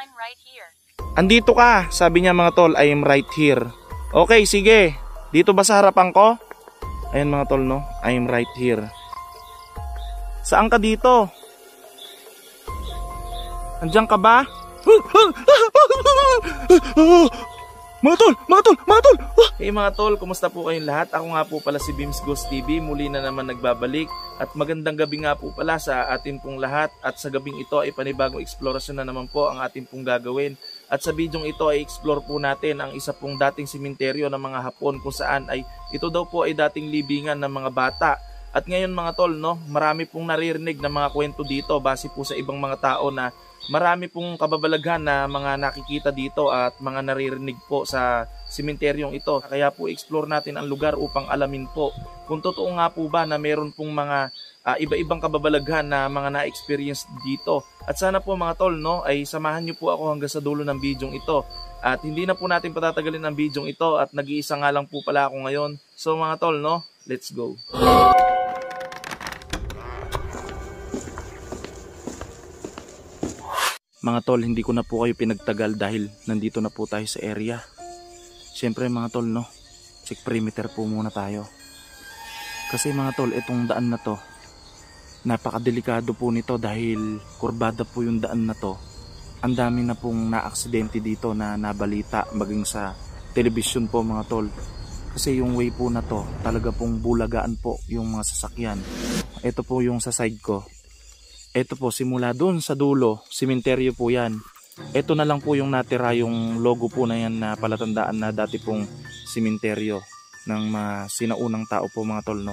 I'm right here. Andito ka, sabi niya mga tol, I am right here. Okay, sige. Dito ba sa harapan ko? Ayan mga tol, no? I am right here. Saan ka dito? Andiyan ka ba? Mga tol! Hey mga tol, kumusta po kayong lahat? Ako nga po pala si Beams Ghost TV, muli na naman nagbabalik. At magandang gabi nga po pala sa atin pong lahat. At sa gabing ito ay panibagong eksplorasyon na naman po ang atin pong gagawin. At sa bidyong ito ay explore po natin ang isa pong dating simenteryo ng mga Hapon kung saan ay ito daw po ay dating libingan ng mga bata. At ngayon mga tol, no, marami pong naririnig na mga kwento dito base po sa ibang mga tao na marami pong kababalaghan na mga nakikita dito at mga naririnig po sa simenteryong ito. Kaya po explore natin ang lugar upang alamin po kung totoo nga po ba na meron pong mga iba-ibang kababalaghan na mga na-experience dito. At sana po mga tol, no, ay samahan nyo po ako hanggang sa dulo ng bidyong ito. At hindi na po natin patatagalin ang bidyong ito at nag-iisa nga lang po pala ako ngayon. So mga tol, no, let's go. Mga tol, hindi ko na po kayo pinagtagal dahil nandito na po tayo sa area. Siyempre mga tol, no, check perimeter po muna tayo. Kasi mga tol, itong daan na to, napakadelikado po nito dahil kurbada po yung daan na to. Ang dami na pong na-aksidente dito na nabalita maging sa television po mga tol. Kasi yung way po na to, talaga pong bulagaan po yung mga sasakyan. Ito po yung sa side ko. Ito po, simula doon sa dulo, simenteryo po yan. Ito na lang po yung natira, yung logo po na yan na palatandaan na dati pong simenteryo ng mga sinaunang tao po mga tol, no?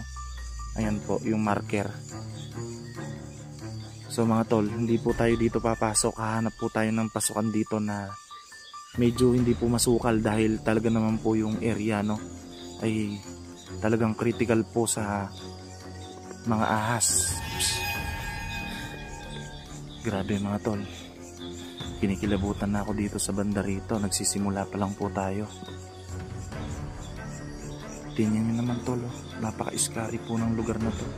Ayan po, yung marker. So mga tol, hindi po tayo dito papasok. Hahanap po tayo ng pasukan dito na medyo hindi po masukal dahil talaga naman po yung area, no, ay talagang critical po sa mga ahas. Grabe mga tol, kinikilabutan na ako dito sa banda rito. Nagsisimula pa lang po tayo. Tingnan nyo naman tol, napaka-scary po ng lugar na to.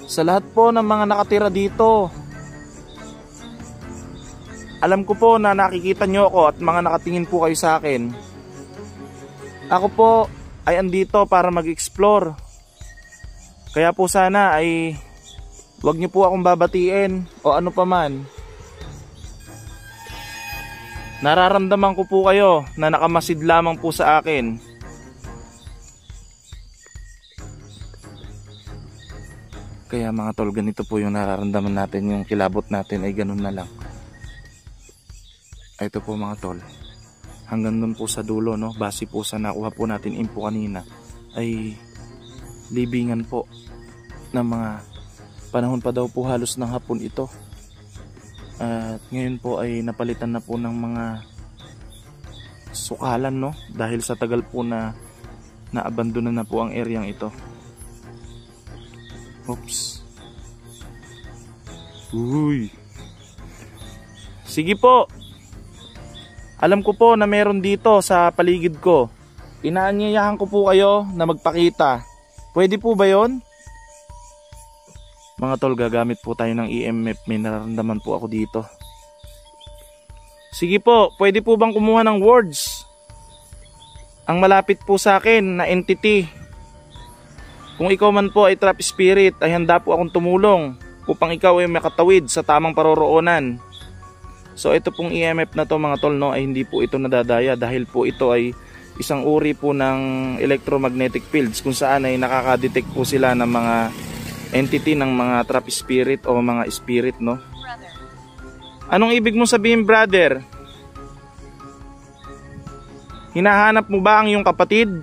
Sa lahat po ng mga nakatira dito, alam ko po na nakikita nyo ako at mga nakatingin po kayo sa akin. Ako po ay andito para mag-explore. Kaya po sana ay huwag niyo po akong babatiin o ano pa man. Nararamdaman ko po kayo na nakamasid lamang po sa akin. Kaya mga tol, ganito po yung nararamdaman natin, yung kilabot natin ay ganun na lang. Ito po mga tol, hanggang dun po sa dulo, no, base po sa nakuha po natin info kanina, ay libingan po ng mga panahon pa daw po halos ng Hapon ito. At ngayon po ay napalitan na po ng mga sukalan, no, dahil sa tagal po na naabandona na po ang areang ito. Oops. Uy. Sige po. Alam ko po na meron dito sa paligid ko. Inaanyayahan ko po kayo na magpakita. Pwede po ba yon? Mga tol, gagamit po tayo ng EMF. May nararamdaman po ako dito. Sige po, pwede po bang kumuha ng words? Ang malapit po sa akin na entity. Kung ikaw man po ay trap spirit, ay handa po akong tumulong upang ikaw ay makatawid sa tamang paroroonan. So ito pong EMF na to mga tol, no, ay hindi po ito nadadaya dahil po ito ay isang uri po ng electromagnetic fields kung saan ay nakaka-detect po sila ng mga entity ng mga trap spirit o mga spirit, no? Anong ibig mong sabihin, brother? Hinahanap mo ba ang iyong kapatid?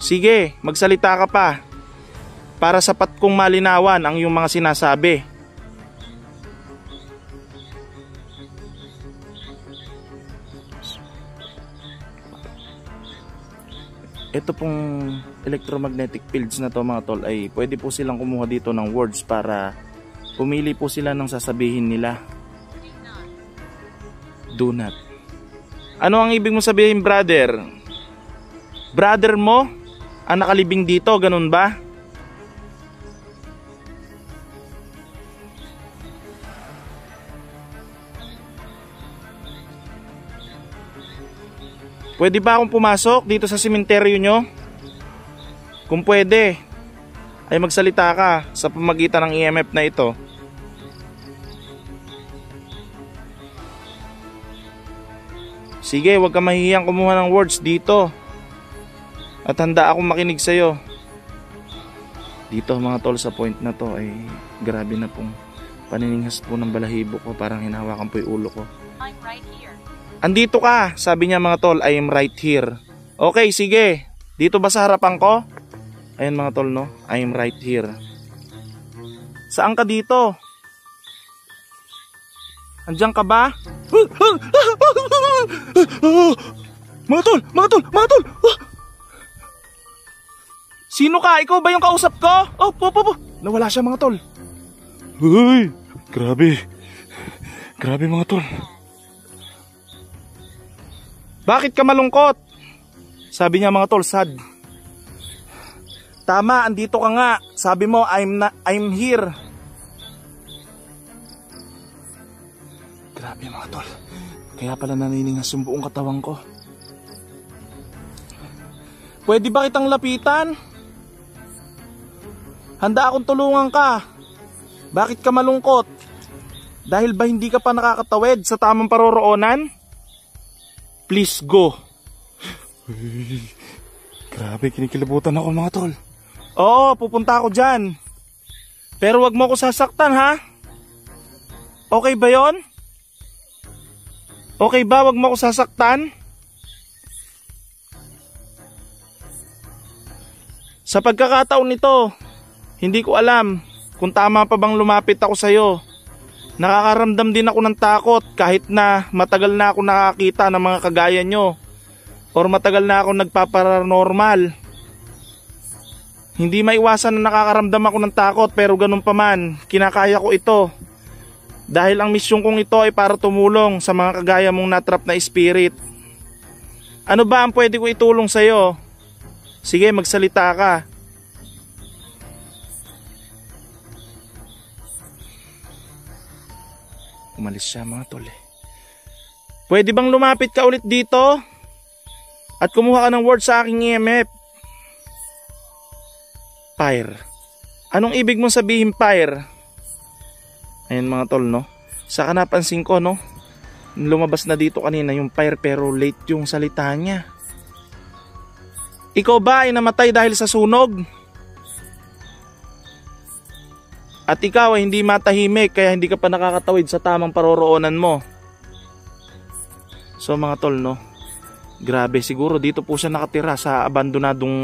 Sige, magsalita ka pa para sapat kong malinawan ang iyong mga sinasabi. Ito pong electromagnetic fields na to mga tol ay pwede po silang kumuha dito ng words para pumili po sila ng sasabihin nila. Do not. Ano ang ibig mo sabihin, brother? Brother mo ang nakalibing dito, ganun ba? Pwede ba akong pumasok dito sa sementeryo nyo? Kung pwede, ay magsalita ka sa pamagitan ng EMF na ito. Sige, huwag ka mahihiyang kumuha ng words dito. At handa akong makinig sa'yo. Dito mga tol, sa point na to ay grabe na pong panininghas po ng balahibo ko. Parang hinahawakan po yung ulo ko. I'm right here. Andito ka, sabi niya mga tol, I am right here. Okay, sige. Dito ba sa harapan ko? Ayun mga tol, no? I am right here. Saan ka dito? Andiyan ka ba? Mga tol! Mga tol! Mga tol! Sino ka? Ikaw ba yung kausap ko? Oh, po. Nawala siya mga tol. Uy! Grabe. Grabe mga tol. Bakit ka malungkot? Sabi niya mga tol, sad. Tama, andito ka nga. Sabi mo, I'm here. Grabe mga tol. Kaya pala naniningas yung buong katawan ko. Pwede ba kitang lapitan? Handa akong tulungan ka. Bakit ka malungkot? Dahil ba hindi ka pa nakakatawid sa tamang paroroonan? Please go. Uy, grabe, kinikilabutan ako mga tol. Oo, pupunta ako dyan. Pero wag mo ako sasaktan ha? Okay ba yon? Okay ba, wag mo ako sasaktan? Sa pagkakataon nito, hindi ko alam kung tama pa bang lumapit ako sa'yo. Nakakaramdam din ako ng takot kahit na matagal na ako nakakita ng mga kagaya nyo. Or matagal na ako nagpaparanormal. Hindi maiwasan na nakakaramdam ako ng takot pero ganun pa man, kinakaya ko ito. Dahil ang misyon kong ito ay para tumulong sa mga kagaya mong natrap na spirit. Ano ba ang pwede ko itulong sa'yo? Sige, magsalita ka. Umalis siya mga tol eh. Pwede bang lumapit ka ulit dito? At kumuha ka ng word sa aking EMF. Fire. Anong ibig mong sabihin fire? Ayun mga tol no. Saka napansin ko no. Lumabas na dito kanina yung fire pero late yung salita niya. Ikaw ba ay namatay dahil sa sunog? At ikaw ay hindi matahimik kaya hindi ka pa nakakatawid sa tamang paroroonan mo. So mga tol no. Grabe, siguro dito po siya nakatira sa abandonadong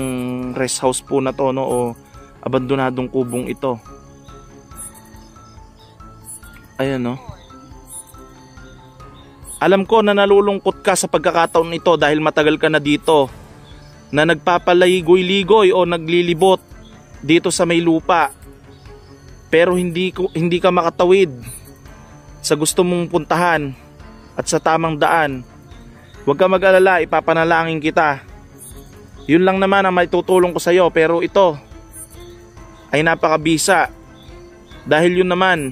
rest house po na to no, o abandonadong kubong ito. Ayan no. Alam ko na nalulungkot ka sa pagkakataon ito dahil matagal ka na dito, na nagpapaligoy-ligoy o naglilibot dito sa may lupa. Pero hindi ka makatawid sa gusto mong puntahan at sa tamang daan. Huwag ka mag-alala, ipapanalangin kita. Yun lang naman ang maitutulong ko sa iyo, pero ito ay napakabisa. Dahil yun naman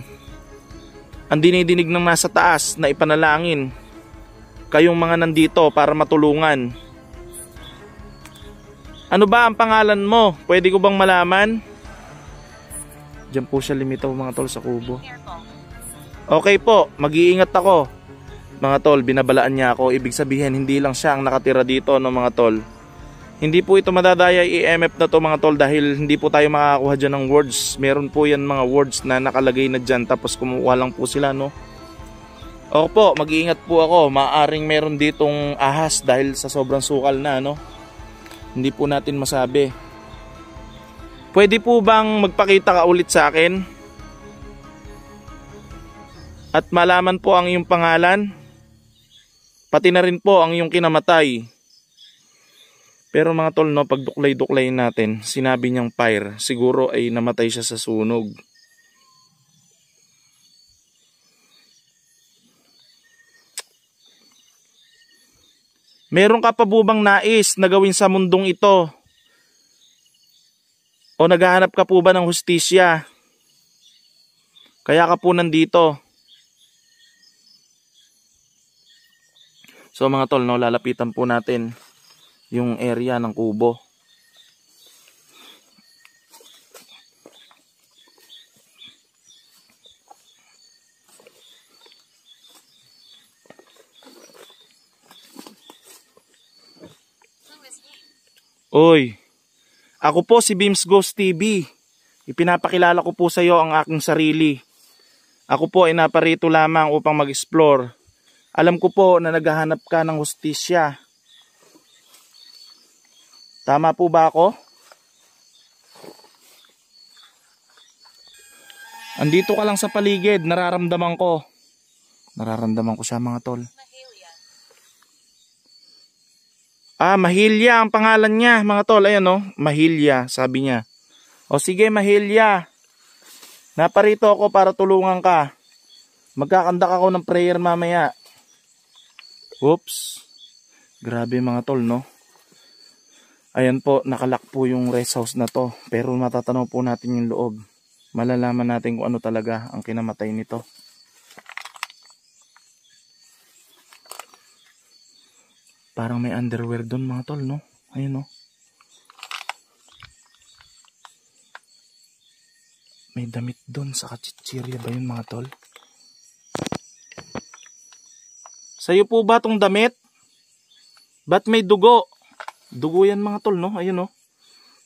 ang dinidinig ng nasa taas na ipanalangin kayong mga nandito para matulungan. Ano ba ang pangalan mo? Pwede ko bang malaman? Diyan po siya limitaw mga tol sa kubo. Okay po, mag-iingat ako. Mga tol, binabalaan niya ako. Ibig sabihin hindi lang siya ang nakatira dito no mga tol. Hindi po ito madadaya EMF na to mga tol dahil hindi po tayo makakakuha dyan ng words. Meron po yan mga words na nakalagay na dyan tapos kumuha lang po sila no. Okay po, mag-iingat po ako. Maaring meron ditong ahas dahil sa sobrang sukal na no. Hindi po natin masabi. Pwede po bang magpakita ka ulit sa akin? At malaman po ang iyong pangalan? Pati na rin po ang iyong kinamatay. Pero mga tol no, pag duklay-duklay natin, sinabi niyang fire, siguro ay namatay siya sa sunog. Meron ka pa bubang nais na gawin sa mundong ito? O naghahanap ka po ba ng hustisya? Kaya ka po nandito. So mga tol, no, lalapitan po natin yung area ng kubo. Oy, ako po si Beams Ghost TV. Ipinapakilala ko po sa iyo ang aking sarili. Ako po ay naparito lamang upang mag-explore. Alam ko po na naghahanap ka ng hustisya. Tama po ba ako? Andito ka lang sa paligid, nararamdaman ko. Nararamdaman ko siya mga tol. Mahilya ang pangalan niya mga tol. Ayan o, Mahilya sabi niya. O sige Mahilya, naparito ako para tulungan ka. Magkakandak ako ng prayer mamaya. Oops. Grabe mga tol, no? Ayan po, nakalak po yung rest house na to. Pero matatanaw po natin yung loob. Malalaman natin kung ano talaga ang kinamatay nito. Parang may underwear doon mga tol, no? Ayun, no? May damit doon sa kachichirya ba yun mga tol? Sa'yo po ba tong damit? Ba't may dugo? Dugo yan mga tol, no? Ayun, no?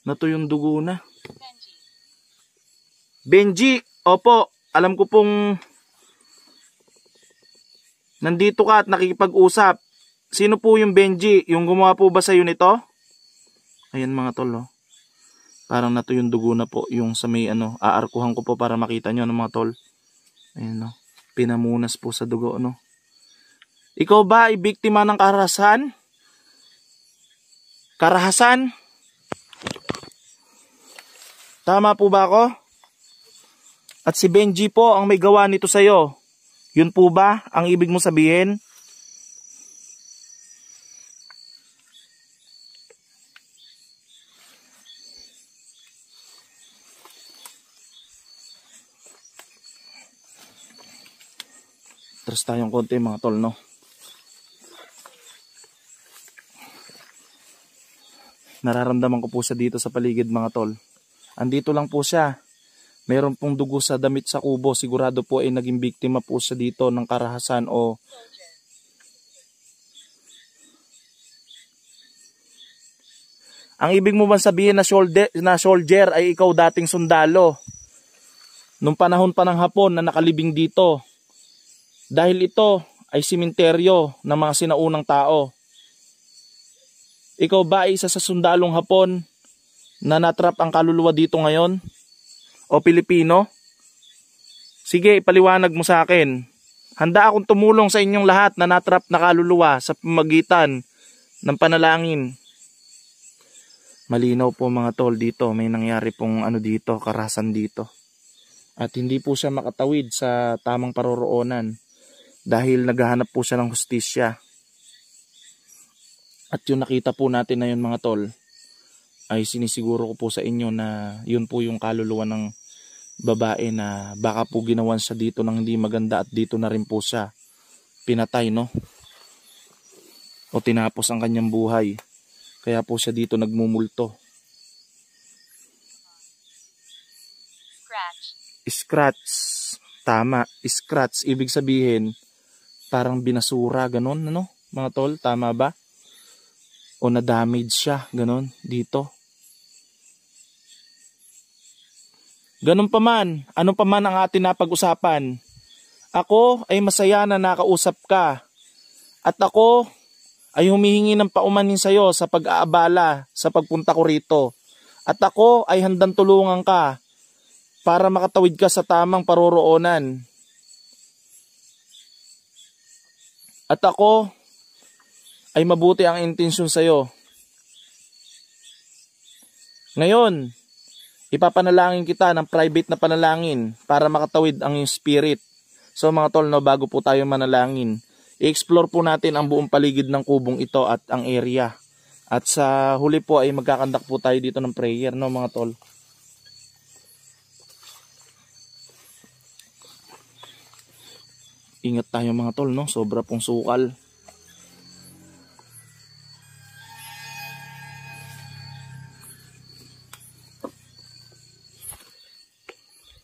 Nato yung dugo na. Benji, opo. Alam ko pong nandito ka at nakikipag-usap. Sino po yung Benji? Yung gumawa po ba sa'yo nito? Ayan mga tol, no? Parang nato yung dugo na po. Yung sa may aarkuhan ko po para makita nyo mga tol. Ayan, no? Pinamunas po sa dugo, no? Ikaw ba ay biktima ng karahasan? Karahasan? Tama po ba ako? At si Benji po ang may gawa nito sa'yo. Yun po ba ang ibig mo sabihin? Atras tayong konti mga tol, no? Nararamdaman ko po siya dito sa paligid mga tol. Andito lang po siya. Meron pong dugo sa damit sa kubo. Sigurado po ay naging biktima po siya dito ng karahasan o ang ibig mo bang sabihin na soldier ay ikaw dating sundalo nung panahon pa ng Hapon na nakalibing dito? Dahil ito ay simenteryo ng mga sinaunang tao. Ikaw ba ay isa sa sundalong Hapon na natrap ang kaluluwa dito ngayon? O Pilipino? Sige, ipaliwanag mo sa akin. Handa akong tumulong sa inyong lahat na natrap na kaluluwa sa pamagitan ng panalangin. Malinaw po mga tol dito. May nangyari pong dito, karahasan dito. At hindi po siya makatawid sa tamang paroroonan. Dahil naghahanap po siya ng hustisya. At yung nakita po natin na yun mga tol, ay sinisiguro ko po sa inyo na yun po yung kaluluwa ng babae na baka po ginawan siya dito ng hindi maganda at dito na rin po siya pinatay, no? O tinapos ang kanyang buhay. Kaya po siya dito nagmumulto. Scratch. Tama, scratch. Ibig sabihin, parang binasura, ganon, ano? Mga tol, tama ba? O na-damage siya, ganon, dito. Ganon pa man, ano pa man ang atin napag-usapan. Ako ay masaya na nakausap ka. At ako ay humihingi ng paumanhin sa'yo sa pag-aabala sa pagpunta ko rito. At ako ay handang tulungan ka para makatawid ka sa tamang paroroonan. At ako ay mabuti ang intensyon sa'yo. Ngayon, ipapanalangin kita ng private na panalangin para makatawid ang iyong spirit. So mga tol, no, bago po tayo manalangin, i-explore po natin ang buong paligid ng kubong ito at ang area. At sa huli po ay magkakandak po tayo dito ng prayer, no mga tol. Ingat tayo mga tol, no? Sobra pong sukal.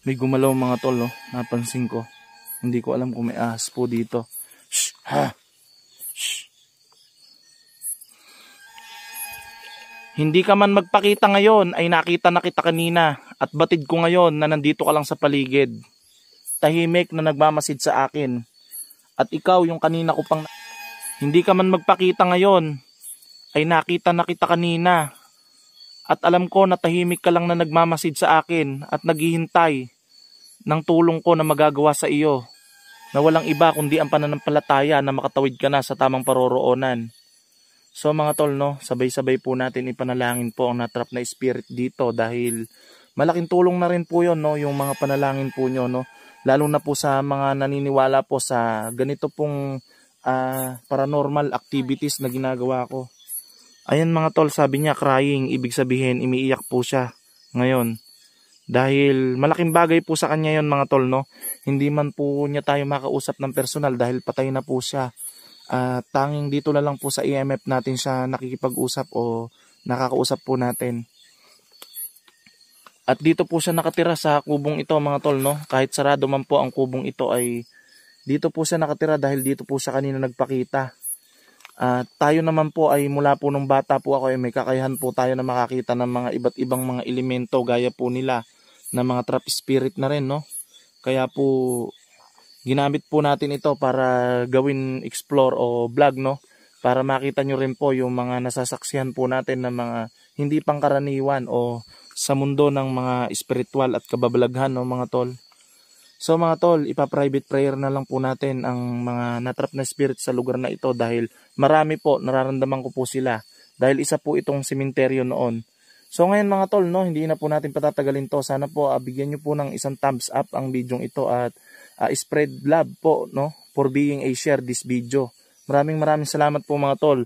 May gumalaw mga tol, no? Napansin ko. Hindi ko alam kung may ahas po dito. Shh! Ha! Shh! Hindi ka man magpakita ngayon ay nakita na kita kanina at batid ko ngayon na nandito ka lang sa paligid. Tahimik na nagmamasid sa akin. At ikaw yung kanina ko pang... Hindi ka man magpakita ngayon ay nakita na kita kanina. At alam ko na tahimik ka lang na nagmamasid sa akin at naghihintay ng tulong ko na magagawa sa iyo, na walang iba kundi ang pananampalataya na makatawid ka na sa tamang paroroonan. So mga tol, no, sabay-sabay po natin ipanalangin po ang natrap na spirit dito dahil malaking tulong na rin po yon, no, yung mga panalangin po nyo, no, lalo na po sa mga naniniwala po sa ganito pong paranormal activities na ginagawa ko. Ayan mga tol, sabi niya crying, ibig sabihin umiiyak po siya ngayon. Dahil malaking bagay po sa kanya yon mga tol, no. Hindi man po niya tayo makausap ng personal dahil patay na po siya. Tanging dito na lang po sa EMF natin siya nakikipag-usap o nakakausap po natin. At dito po siya nakatira sa kubong ito mga tol, no. Kahit sarado man po ang kubong ito ay dito po siya nakatira dahil dito po siya kanina nagpakita. Tayo naman po ay mula po nung bata po ako ay may kakayahan po tayo na makakita ng mga iba't ibang mga elemento gaya po nila na mga trap spirit na rin, no. Kaya po ginamit po natin ito para gawin explore o vlog, no, para makita nyo rin po yung mga nasasaksihan po natin na mga hindi pangkaraniwan o sa mundo ng mga spiritual at kababalaghan, no mga tol. So mga tol, ipa-private prayer na lang po natin ang mga natrap na spirit sa lugar na ito dahil marami po, nararamdaman ko po sila dahil isa po itong sementeryo noon. So ngayon mga tol, no, hindi na po natin patatagalin to. Sana po bigyan nyo po ng isang thumbs up ang video ito at spread love po, no, for being a share this video. Maraming salamat po mga tol.